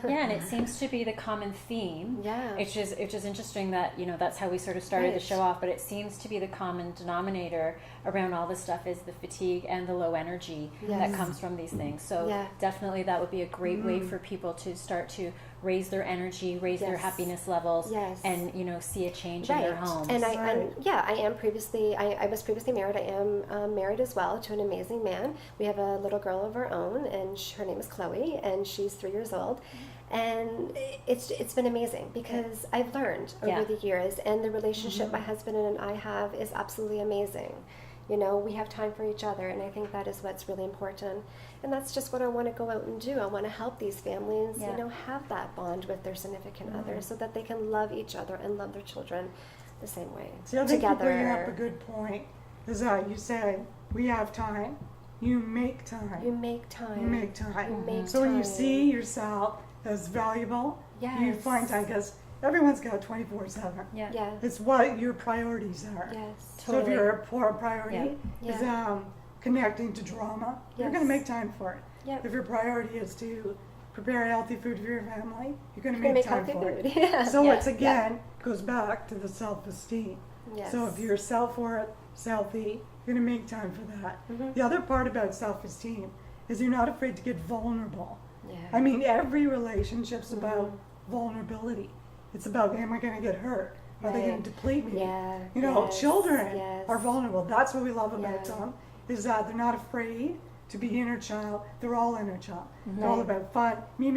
Yeah, and it seems to be the common theme. Yeah. Which is interesting that, that's how we sort of started the show off, but it seems to be the common denominator around all this stuff is the fatigue and the low energy that comes from these things. So definitely that would be a great way for people to start to raise their energy, raise their happiness levels, and, see a change in their homes. And I was previously married. I am married as well to an amazing man. We have a little girl of our own, and her name is Chloe, and she's 3 years old. And it's been amazing because I've learned over the years, and the relationship my husband and I have is absolutely amazing. We have time for each other, and I think that is what's really important. And that's just what I want to go out and do. I want to help these families, have that bond with their significant others so that they can love each other and love their children the same way. See, I think you bring up a good point. Is that you said, we have time. You make time. You make time. You make time. You make so time. When you see yourself as valuable, you find time, because everyone's got 24/7. Yeah. Yes. It's what your priorities are. Yes. So if your priority is connecting to drama, you're going to make time for it. Yep. If your priority is to prepare healthy food for your family, you're going to make time for it. Yeah. So it's goes back to the self-esteem. Yes. So if your self-worth is healthy, you're going to make time for that. Mm-hmm. The other part about self-esteem is you're not afraid to get vulnerable. Yeah. I mean, every relationship's about vulnerability. It's about, am I going to get hurt? Are they going to deplete me? Yeah. Children are vulnerable. That's what we love about them, is that they're not afraid to be inner child. They're all inner child. They're all about fun. Me.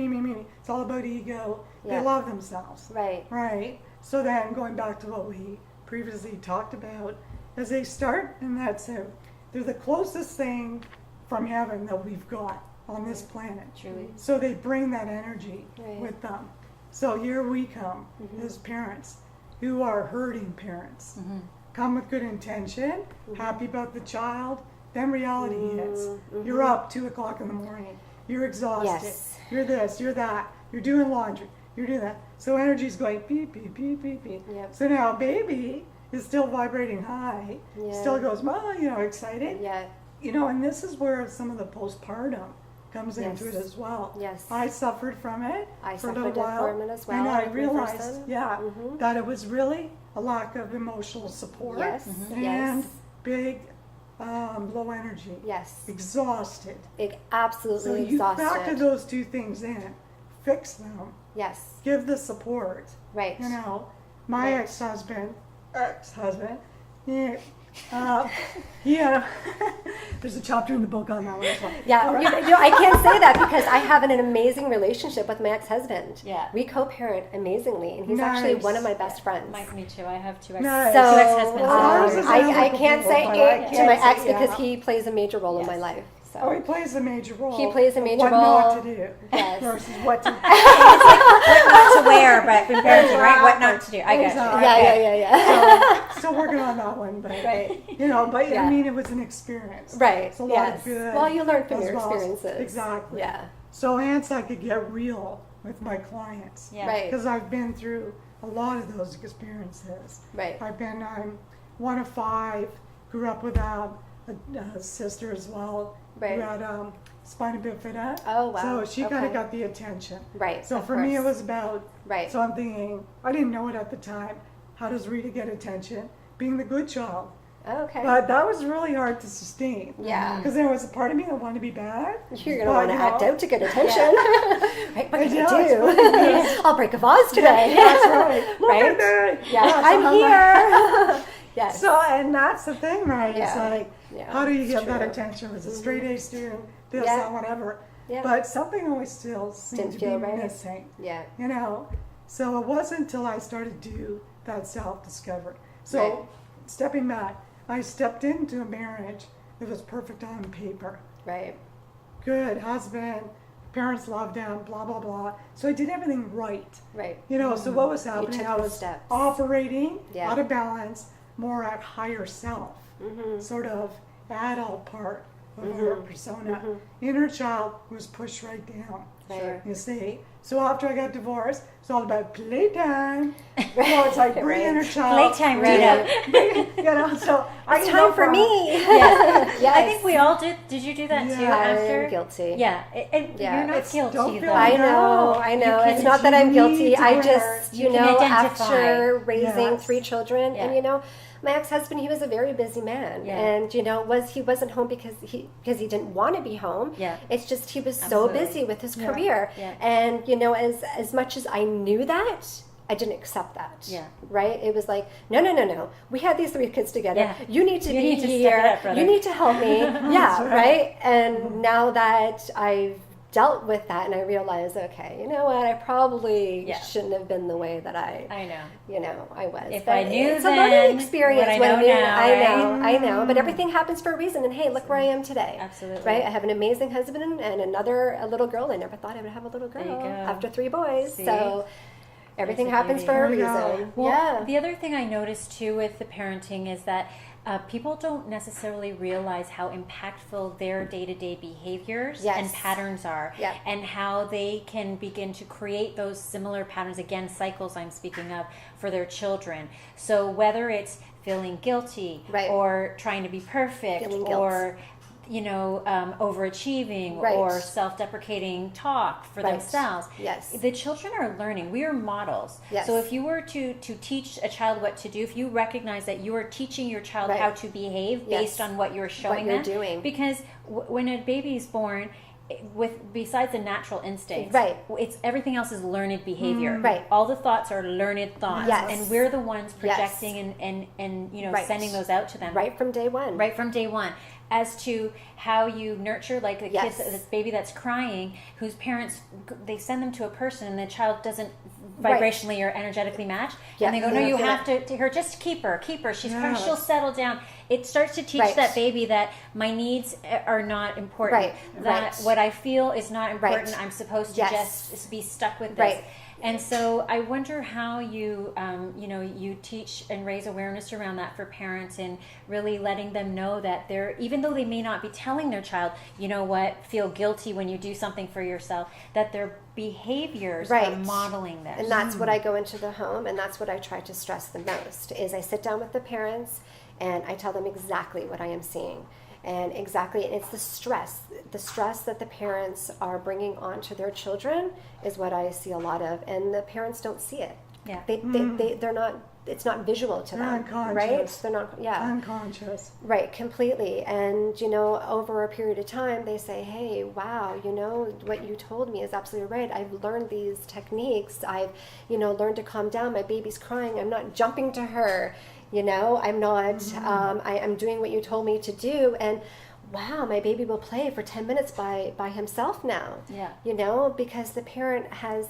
It's all about ego. They love themselves. Right. So then, going back to what we previously talked about, as they start, and that's it. They're the closest thing from heaven that we've got on this planet. Truly. So they bring that energy with them. So here we come as parents who are hurting parents. Come with good intention, happy about the child, then reality hits. You're up 2 o'clock in the morning. You're exhausted. Yes. You're this, you're that. You're doing laundry. You're doing that. So energy's going beep, beep, beep, beep, beep. Yep. So now baby is still vibrating high. Still goes, excited. Yeah. And this is where some of the postpartum comes into it as well. Yes. I suffered from it for a little while. From it as well. And I realized, that it was really a lack of emotional support and big low energy. Yes. Exhausted. Absolutely so you exhausted. factor those two things in, fix them, Yes. give the support. Right. My ex-husband, there's a chapter in the book on that one as well. Yeah, I can't say that because I have an amazing relationship with my ex-husband. Yeah. We co-parent amazingly, and he's actually one of my best friends. Me too. I have two Nice. So ex-husbands. I can't say it to my ex because he plays a major role in my life. So. He plays a major role. He plays a major what role. What not to do Yes. versus what to do. What not to wear, but in parenting, right? What not to do. I get Exactly. it. Yeah. Still working on that one, but Right. I mean, it was an experience. Right. It's a lot of good. Well, you learn from as your well. experiences. Exactly. Yeah. So hence I could get real with my clients. Yeah. Right. Because I've been through a lot of those experiences. Right. I'm one of 5, grew up with a sister as well. Right. Who had spina bifida. Oh, wow. So she kind Okay. of got the attention. Right. So of for me, it course. was about. Right. So I'm thinking, I didn't know it at the time. How does Rita get attention? Being the good child. Okay. But that was really hard to sustain. Yeah. Because there was a part of me that wanted to be bad. You're going to want to act out to get attention. Right? What can I I do? I'll break a vase today. That's right. Right? Yeah. Yeah, I'm here. Yes. So, and that's the thing, right? Yeah. It's like, Yeah, how do you it's get that true. attention? Was a straight A student, this, Yeah. that, whatever. Yeah. But something always still seemed Didn't to feel be right. missing. Yeah. So it wasn't until I started to do that self-discovery. So Right. stepping back, I stepped into a marriage that was perfect on paper. Right. Good husband, parents loved him, blah, blah, blah. So I did everything right. Right. So what was happening? took I the was steps. operating Yeah. out of balance, more at higher self, Mm-hmm. sort of adult part of our persona. Inner child was pushed right down. Sure. You see? So after I got divorced, it's all about playtime. So it's like bring inner child. Playtime, Right. Rita. You know, so It's time for me. Yes. Yes. I think we all did. Did you do that too? Yeah. After? I'm guilty. Yeah. And Yeah. you're not Don't guilty feel though. I No. know. You It's can- not that I'm you guilty. need to I learn. just, You can identify. after raising Yes. 3 children, Yeah. and my ex-husband, he was a very busy man, Yeah. and he wasn't home because he didn't want to be home. Yeah. It's just he was Absolutely. so busy with his Yeah. career, Yeah. and as much as I knew that, I didn't accept that. Yeah. Right? It was like, no. We had these 3 kids together. Yeah. You need to You be need to step here. it up, brother. You need to help me. Yeah, right. right? And now that I've dealt with that and I realize, okay, you know what? I probably Yeah. shouldn't have been the way that I know. I was. If But I knew it's then a learning experience. what I when know you- now, I know. But everything happens for a reason. And hey, look where I am today. Absolutely. Right? I have an amazing husband and a little girl. I never thought I would have a little girl There you go. after 3 boys. See? So everything There's the happens beauty. for a There you go. reason. Well, yeah. the other thing I noticed too with the parenting is that people don't necessarily realize how impactful their day-to-day behaviors Yes. and patterns are, Yep. and how they can begin to create those similar patterns, again, cycles I'm speaking of, for their children. So whether it's feeling guilty Right. or trying to be perfect Feeling guilt. or overachieving Right. or self-deprecating talk for Right. themselves. Yes. The children are learning. We are models. Yes. So if you were to teach a child what to do, if you recognize that you are teaching your child Right. how to behave Yes. based on what you're showing you're them, doing. because when a baby is born, besides the natural instincts, Right. it's everything else is learned behavior. Right. All the thoughts are learned thoughts, Yes. and we're the ones Yes. projecting and Right. sending those out to them Right from day one. right from day one. As to how you nurture, like the Yes. kids, this baby that's crying, whose parents, they send them to a person and the child doesn't Right. vibrationally or energetically match, Yeah. and they go, no, you Yeah. have to her, just keep her, she's Yeah. crying, she'll settle down. It starts to teach Right. that baby that my needs are not important, Right. that Right. what I feel is not important, Right. I'm supposed to Yes. just be stuck with this. Right. And so I wonder how you, you teach and raise awareness around that for parents, and really letting them know that even though they may not be telling their child, you know what, feel guilty when you do something for yourself, that their behaviors are Right. modeling this. And that's what I go into the home, and that's what I try to stress the most, is I sit down with the parents and I tell them exactly what I am seeing. And it's the stress that the parents are bringing onto their children is what I see a lot of, and the parents don't see it. Yeah. They're not. It's not visual to They're them, unconscious. right? They're not. Yeah. Unconscious. Right, completely. And, over a period of time, they say, hey, wow, what you told me is absolutely right. I've learned these techniques. I've, learned to calm down. My baby's crying. I'm not jumping to her. I'm not, I'm doing what you told me to do. And wow, my baby will play for 10 minutes by himself now. Yeah. Because the parent has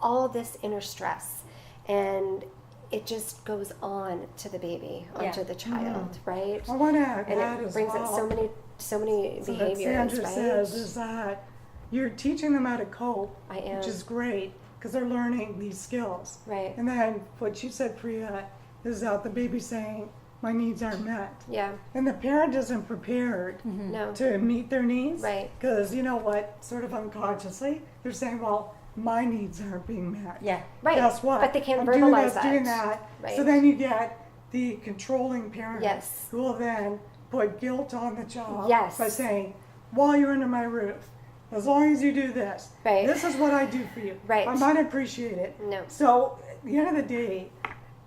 all this inner stress, and it just goes on to the baby, onto the child, right? I want to add And that it as brings well. out so many So that behaviors, Sandra right? says is that you're teaching them how to cope, I am. which is great because they're learning these skills. Right. And then what you said, Priya, is that the baby's saying, my needs aren't met. Yeah. And the parent isn't prepared No. to meet their needs. Right. Because you know what, sort of unconsciously, they're saying, well, my needs aren't being met. Yeah. Right. Guess what? But they can't I'm verbalize doing that. that. Right. So then you get the controlling parent Yes. who will then put guilt on the child Yes. by saying, while you're under my roof, as long as you do this, Right. this is what I do for you. Right. I might appreciate it. No. So at the end of the day,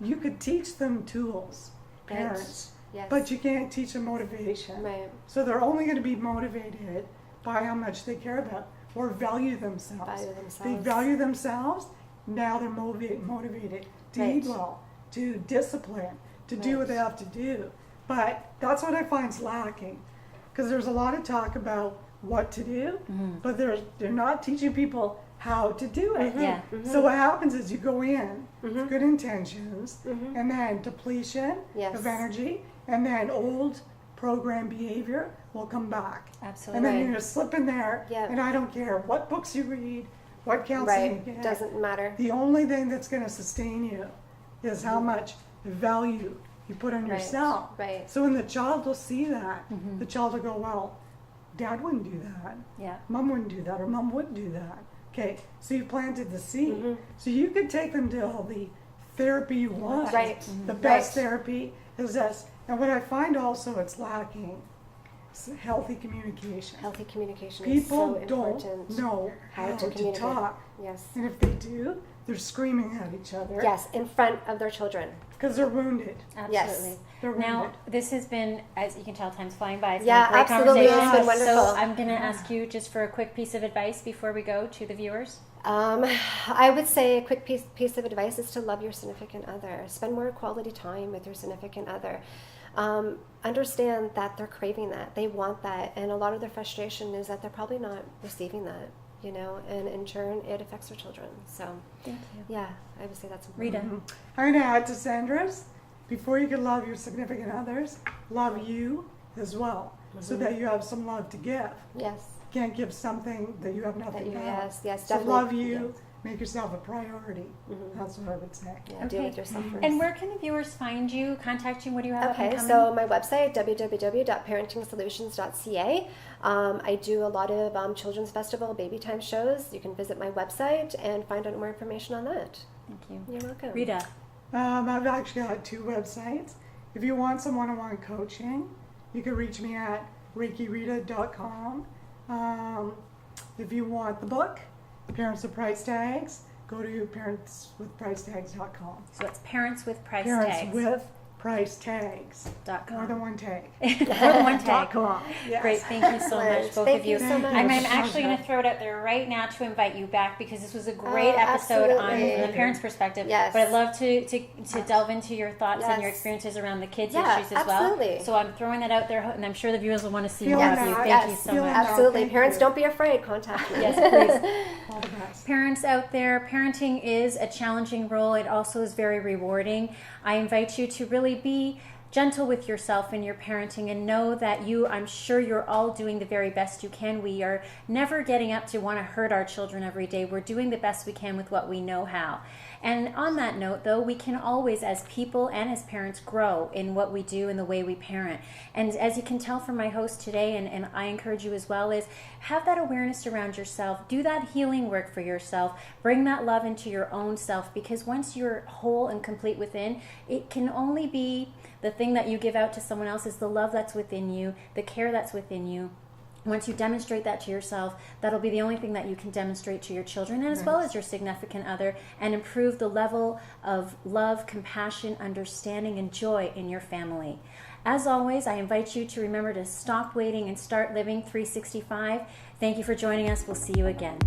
you could teach them tools, Right. parents, Yes. but you can't teach them motivation. Right. So they're only going to be motivated by how much they care about or value themselves. Value They themselves. value themselves, now they're motivated to Right. eat well, to discipline, to do what Right. they have to do. But that's what I find is lacking, because there's a lot of talk about what to do, but they're not teaching people how to do it. Yeah. So what happens is you go in with good intentions, and then depletion Yes. of energy, and then old program behavior will come back. Absolutely. And then Right. you're going to slip in there, Yeah. and I don't care what books you read, what counseling Right. you get. Doesn't matter. The only thing that's going to sustain you is how much value you put on Right. yourself. Right. So when the child will see that, Mm-hmm. the child will go, well, Dad wouldn't do that. Yeah. Mom wouldn't do that, or Mom wouldn't do that. Okay, so you planted the seed. Mm-hmm. So you could take them to all the therapy you want. Right. The best Right. therapy is this. And what I find also it's lacking is healthy communication. Healthy communication People is so don't important. know how how to to communicate. talk. Yes. And if they do, they're screaming at each other. Yes, in front of their children. Because they're wounded. Absolutely. Yes. They're Now, wounded. this has been, as you can tell, time's flying by. It's Yeah, been a great absolutely. It's conversation. been wonderful. So I'm going to ask you just for a quick piece of advice before we go to the viewers. I would say a quick piece of advice is to love your significant other. Spend more quality time with your significant other. Understand that they're craving that. They want that. And a lot of their frustration is that they're probably not receiving that, you know, and in turn, it affects their children. So, Thank you. yeah, I would say that's important. Rita. I'm going to add to Sandra's. Before you can love your significant others, love you as well, so that you have some love to give. Yes. You can't give something that you have nothing about. Yes, So definitely. love you, make yourself a priority. That's what I would say. Yeah, deal with yourself first. And where can the viewers find you, contact you? What do you have up and Okay, coming? so my website, www.parentingsolutions.ca. I do a lot of children's festival, baby time shows. You can visit my website and find out more information on that. Thank you. You're welcome. Rita. I've actually got 2 websites. If you want some one-on-one coaching, you can reach me at reikirita.com. If you want the book, Parents with Price Tags, go to parentswithpricetags.com. So it's Parents with Price Parents Tags. with Price Tags. .com. More than one tag. More than one tag. .com. Yes. Great, thank you so much, both Thank of you. you so much. I'm Thank you. actually going to throw it out there right now to invite you back because this was a great episode on absolutely. the parents' perspective. Yes. But I'd love to delve into your thoughts and your Yes. experiences around the kids' Yeah, issues as absolutely. well. So I'm throwing that out there, and I'm sure the viewers will want to see Feeling more of that. you. Thank Yes. you so Feeling much. that. Absolutely. Thank Parents, you. don't be afraid. Contact me. Yes, please. All the best. Parents out there, parenting is a challenging role. It also is very rewarding. I invite you to really be gentle with yourself in your parenting and know that I'm sure you're all doing the very best you can. We are never getting up to want to hurt our children every day. We're doing the best we can with what we know how. And on that note, though, we can always, as people and as parents, grow in what we do and the way we parent. And as you can tell from my host today, and I encourage you as well, is have that awareness around yourself. Do that healing work for yourself. Bring that love into your own self, because once you're whole and complete within, it can only be the thing that you give out to someone else is the love that's within you, the care that's within you. Once you demonstrate that to yourself, that'll be the only thing that you can demonstrate to your children and as well as your significant other, and improve the level of love, compassion, understanding, and joy in your family. As always, I invite you to remember to stop waiting and start living 365. Thank you for joining us. We'll see you again.